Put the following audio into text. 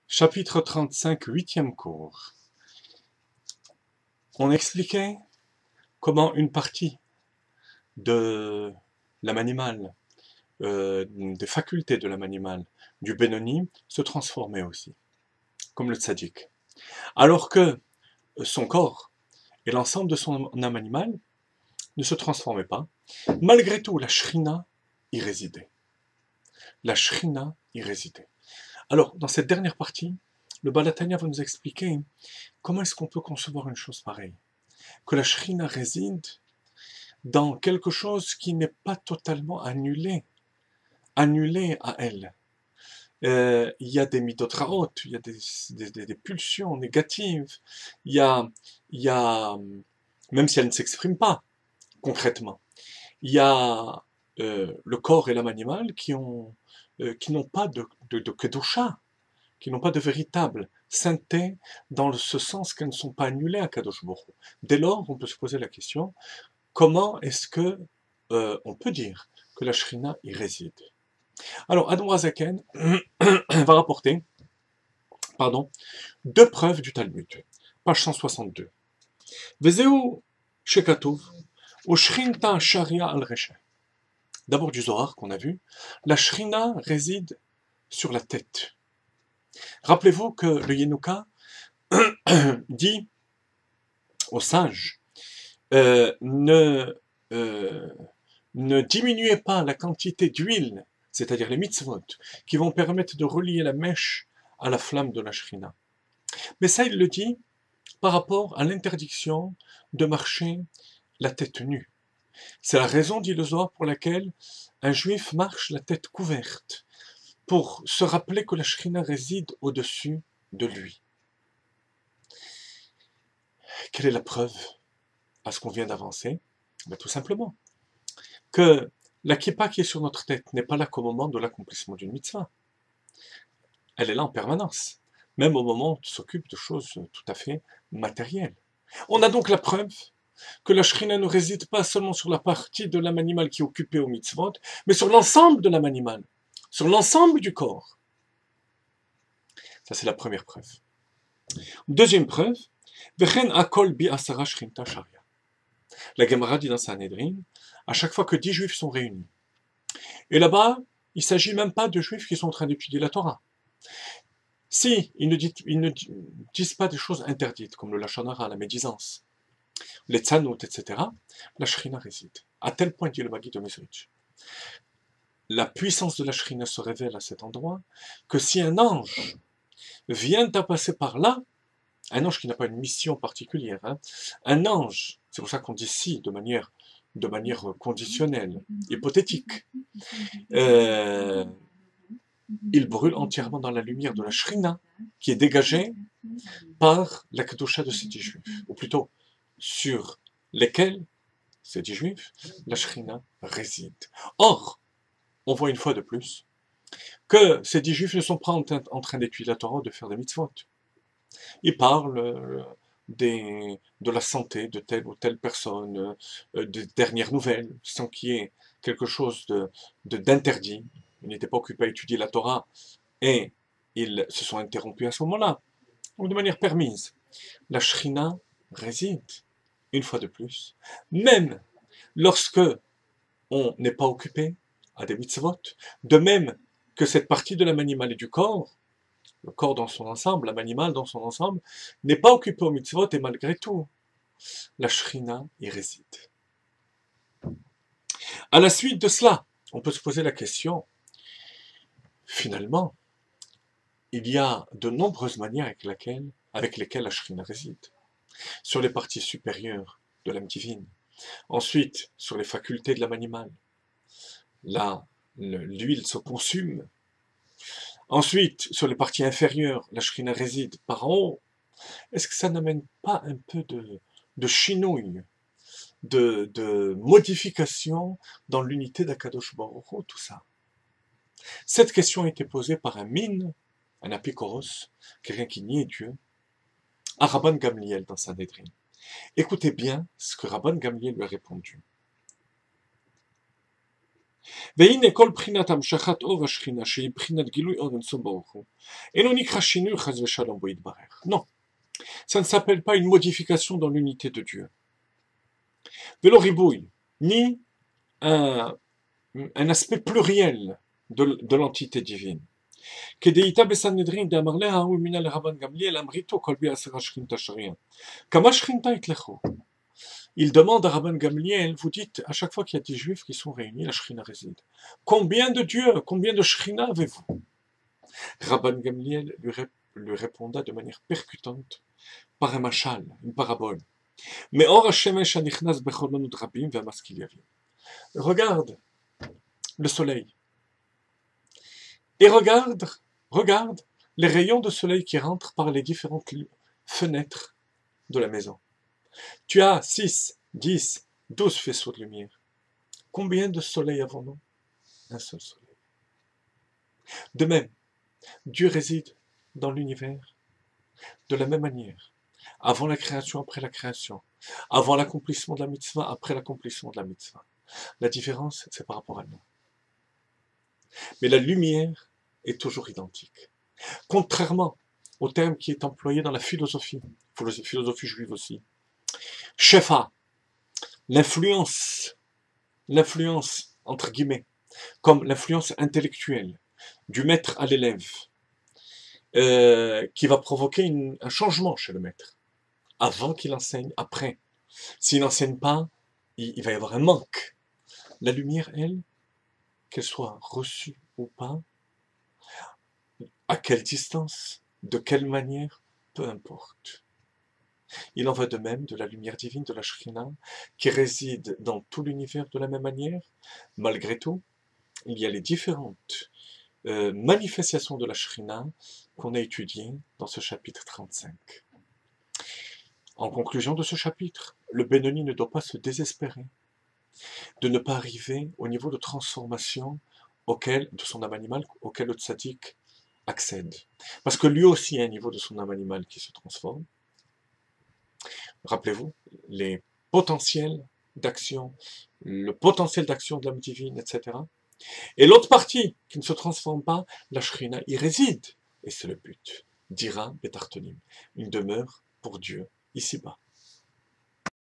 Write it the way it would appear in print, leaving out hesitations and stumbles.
Chapitre 35, huitième cours. On expliquait comment une partie de l'âme animale, des facultés de l'âme animale, du Benoni, se transformait aussi, comme le tzaddik. Alors que son corps et l'ensemble de son âme animale ne se transformaient pas, malgré tout, la shrina y résidait. La shrina y résidait. Alors, dans cette dernière partie, le Baal HaTanya va nous expliquer comment est-ce qu'on peut concevoir une chose pareille. Que la shrina réside dans quelque chose qui n'est pas totalement annulé à elle. Il y a des midotraot, il y a des pulsions négatives, il y a, même si elles ne s'expriment pas concrètement, il y a le corps et l'âme animale qui n'ont pas de kedusha, qui n'ont pas de véritable sainteté dans ce sens qu'elles ne sont pas annulées à Kadosh Baruch Hu. Dès lors, on peut se poser la question, comment est-ce que on peut dire que la Shrina y réside? Alors, Admor Hazaken va rapporter, deux preuves du Talmud, page 162. Vezeu shekatuv, ou shrinta sharia al resha. D'abord du Zohar qu'on a vu, la Shrina réside sur la tête. Rappelez-vous que le Yenuka dit aux sages, ne diminuez pas la quantité d'huile, c'est-à-dire les mitzvot, qui vont permettre de relier la mèche à la flamme de la shrina. Mais ça, il le dit par rapport à l'interdiction de marcher la tête nue. C'est la raison, dit le Zohar, pour laquelle un juif marche la tête couverte, pour se rappeler que la shrina réside au-dessus de lui. Quelle est la preuve à ce qu'on vient d'avancer? Tout simplement que la kippa qui est sur notre tête n'est pas là qu'au moment de l'accomplissement d'une mitzvah. Elle est là en permanence, même au moment où on s'occupe de choses tout à fait matérielles. On a donc la preuve que la shrina ne réside pas seulement sur la partie de l'âme animale qui est occupée au mitzvot, mais sur l'ensemble de l'âme animale, sur l'ensemble du corps. Ça, c'est la première preuve. Deuxième preuve, Vechen akol bi asara shrinta sharia. La Gemara dit dans Sanhedrin, à chaque fois que 10 juifs sont réunis. Et là-bas, il ne s'agit même pas de juifs qui sont en train d'étudier la Torah. Si ils ne disent pas des choses interdites, comme le lashon hara, la médisance, les tzanout, etc., la shrina réside. À tel point, dit le Maggid de Mezrich, la puissance de la shrina se révèle à cet endroit, que si un ange vient à passer par là, un ange qui n'a pas une mission particulière, un ange, c'est pour ça qu'on dit si, de manière conditionnelle, hypothétique, il brûle entièrement dans la lumière de la shrina qui est dégagée par la kedusha de ces 10 juifs, ou plutôt sur lesquels ces 10 juifs, la shrina réside. Or, on voit une fois de plus que ces 10 juifs ne sont pas en train d'étudier la Torah ou de faire des mitzvot. Ils parlent de la santé de telle ou telle personne, des dernières nouvelles, sans qu'il y ait quelque chose d'interdit. Ils n'étaient pas occupés à étudier la Torah et ils se sont interrompus à ce moment-là, ou de manière permise. La shrina réside, une fois de plus, même lorsque on n'est pas occupé à des mitzvot, de même que cette partie de l'âme animale et du corps, le corps dans son ensemble, l'âme animale dans son ensemble, n'est pas occupé aux mitzvot et malgré tout, la shrina y réside. À la suite de cela, on peut se poser la question, finalement, il y a de nombreuses manières avec lesquelles la shrina réside. Sur les parties supérieures de l'âme divine, ensuite sur les facultés de l'âme animale. Là, l'huile se consume. Ensuite, sur les parties inférieures, la shrina réside par en haut. Est-ce que ça n'amène pas un peu de chinouille, de modification dans l'unité d'Akadosh Baruch Hu, tout ça? Cette question a été posée par un mine, un apikoros, quelqu'un qui niait Dieu, à Rabban Gamliel dans Sanhedrin. Écoutez bien ce que Rabban Gamliel lui a répondu. והנה כל בחינת המשכת אור השכינה שהיא בחינת גילוי אור אינסוף ברוך הוא אינו נקרא שינוי חס ושלום בו יתברך. Non, ça ne s'appelle pas une modification dans l'unité de Dieu. ולא ריבוי, ni un aspect pluriel de l'entité divine. כדאיתא בסנהדרין דאמר לה ההוא מינה לרבן גמליאל אמריתו כל בעשרה שכינתא שריה. כמה שכינתא יתלכו? Il demande à Rabban Gamliel, vous dites, à chaque fois qu'il y a des juifs qui sont réunis, la Shrina réside. Combien de dieux, combien de Shrina avez-vous? Rabban Gamliel lui réponda de manière percutante, par un machal, une parabole. Mais or Hashemesh anichnas becholonu drabim ve'amaskil yavim. Regarde le soleil. Et regarde les rayons de soleil qui rentrent par les différentes fenêtres de la maison. Tu as 6, 10, 12 faisceaux de lumière. Combien de soleils avons-nous? Un seul soleil. De même, Dieu réside dans l'univers de la même manière. Avant la création, après la création. Avant l'accomplissement de la mitzvah, après l'accomplissement de la mitzvah. La différence, c'est par rapport à nous. Mais la lumière est toujours identique. Contrairement au terme qui est employé dans la philosophie juive aussi. Shefa, l'influence, entre guillemets, comme l'influence intellectuelle du maître à l'élève, qui va provoquer un changement chez le maître, avant qu'il enseigne, après. S'il n'enseigne pas, il va y avoir un manque. La lumière, elle, qu'elle soit reçue ou pas, à quelle distance, de quelle manière, peu importe. Il en va de même de la lumière divine de la Shrina, qui réside dans tout l'univers de la même manière. Malgré tout, il y a les différentes manifestations de la Shrina qu'on a étudiées dans ce chapitre 35. En conclusion de ce chapitre, le Benoni ne doit pas se désespérer de ne pas arriver au niveau de transformation de son âme animale auquel le tzaddik accède. Parce que lui aussi a un niveau de son âme animale qui se transforme. Rappelez-vous, les potentiels d'action, le potentiel d'action de l'âme divine, etc. Et l'autre partie qui ne se transforme pas, la Shrina y réside. Et c'est le but. Dira Betartonim, une demeure pour Dieu ici-bas.